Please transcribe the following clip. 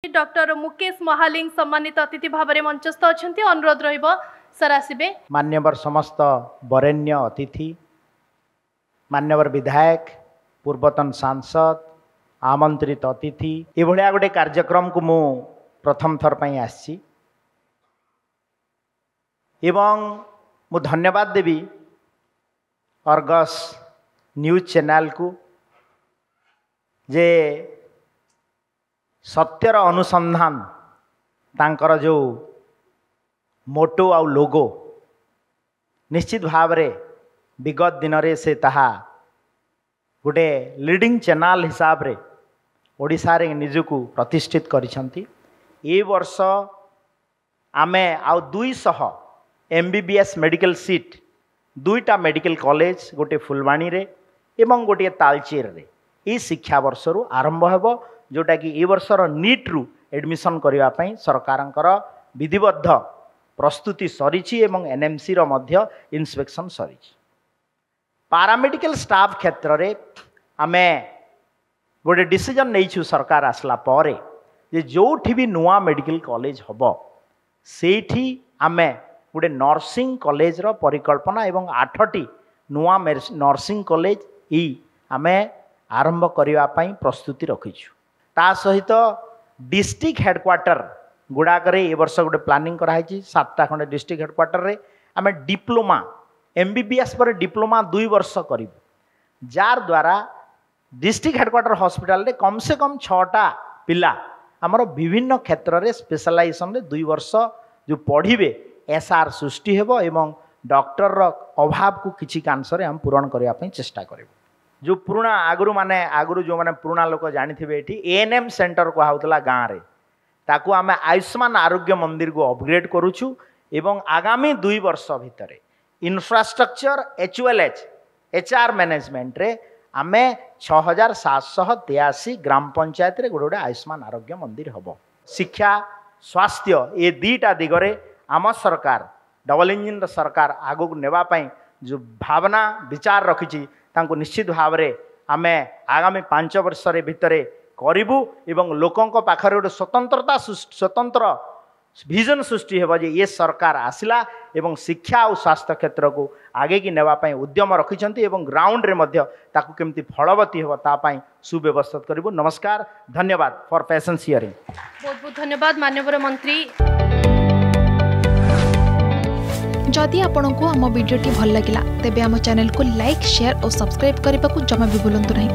Doctor Mukesh Mahaling सम्मानित अतिथि भाव में मंचस्थ अच्छा अनुरोध सर आसबे। मान्यवर समस्त वरेण्य अतिथि, मान्यवर विधायक, पूर्वतन सांसद, आमंत्रित अतिथि, ये गोटे कार्यक्रम को मु प्रथम थर पर आसी एवं मु धन्यवाद देवी अर्गस न्यूज चैनल को जे सत्यर अनुसंधान तांकर जो मोटो आउ लोगो निश्चित भाव रे विगत दिन रे से ताहा गोटे लीडिंग चैनल हिसाब रे ओडिशा रे निजकु प्रतिष्ठित करिसंती। ए वर्ष आमे आउ 200 MBBS मेडिकल सीट, 2टा मेडिकल कॉलेज, गोटे फुलवाणी रे एवं गोटे तालचेर रे ए शिक्षा वर्ष रु आरंभ हेबो, जोटा कि ए वर्षर नीट रु एडमिशन करिवा पई सरकारंकर विधिबद्ध प्रस्तुति सरीछि एवं NMC रो मध्य इंस्पेक्शन सरीछि। पारामेडिकल स्टाफ क्षेत्र रे आमे गोटे डिसीजन नैछु सरकार आसला परे जे जोठी भी नुआ मेडिकल कॉलेज हबो सेठी आमे गोटे नर्सिंग कॉलेज रो परिकल्पना एवं 8टी नुआ नर्सिंग कॉलेज ई आमे आरंभ करिवा पई प्रस्तुति रखिछु। ता सहित डिस्ट्रिक्ट हेडक्वार्टर गुड़ाक ए वर्ष गोटे प्लानिंग कराई 7टा खंडे डिस्ट्रिक्ट हेडक्वार्टर रे आमे डिप्लोमा MBBS पर डिप्लोमा 2 वर्ष करिबु, जार द्वारा डिस्ट्रिक्ट हेडक्वार्टर हॉस्पिटल रे कम से कम 6टा पिला हमर विभिन्न क्षेत्र रे स्पेशलाइजेशन रे 2 वर्ष जो पढ़िबे SR सृष्टि हेबो एवं डॉक्टर रो अभाव को किछि कांसरे हम पूरण करिया पई चेष्टा करिबु। जो पुराना आगुरु जो माने पुराना लोक जानिथिबे एठी ANM सेंटर को हाउतला गाँ रे ताकू आमे आयुष्मान आरोग्य मंदिर को अपग्रेड करूछु एवं आगामी 2 वर्ष भितर इंफ्रास्ट्रक्चर HLH HR मैनेजमेंट रे आमे 6783 ग्राम पंचायत रे गोटे आयुष्मान आरोग्य मंदिर हबो। शिक्षा स्वास्थ्य ये 2टा दिगरे आम सरकार डबल इंजिन सरकार आगो नेबा पई जो भावना विचार रखिछि तांको निश्चित भाव रे आमे आगामी 5 वर्ष रे भितरे करिबु एवं लोकंक पाखरे गोटे स्वतंत्र विजन सृष्टि हेबो जे ये सरकार आसिला एवं शिक्षा और स्वास्थ्य क्षेत्र को आगे की नेबा पई उद्यम रखिछंती एवं ग्राउंड रे मध्य ताकू केमती फलवती हेबो ता पई सुव्यवस्थित करिबु। नमस्कार, धन्यवाद फॉर पेशेंस हियरिंग। बहुत बहुत धन्यवाद माननीय मंत्री। जदि आपंक आम भिडी भल लगा तेब आम चैनल को लाइक, शेयर और सब्सक्राइब करने को जमा भी भूलु नहीं।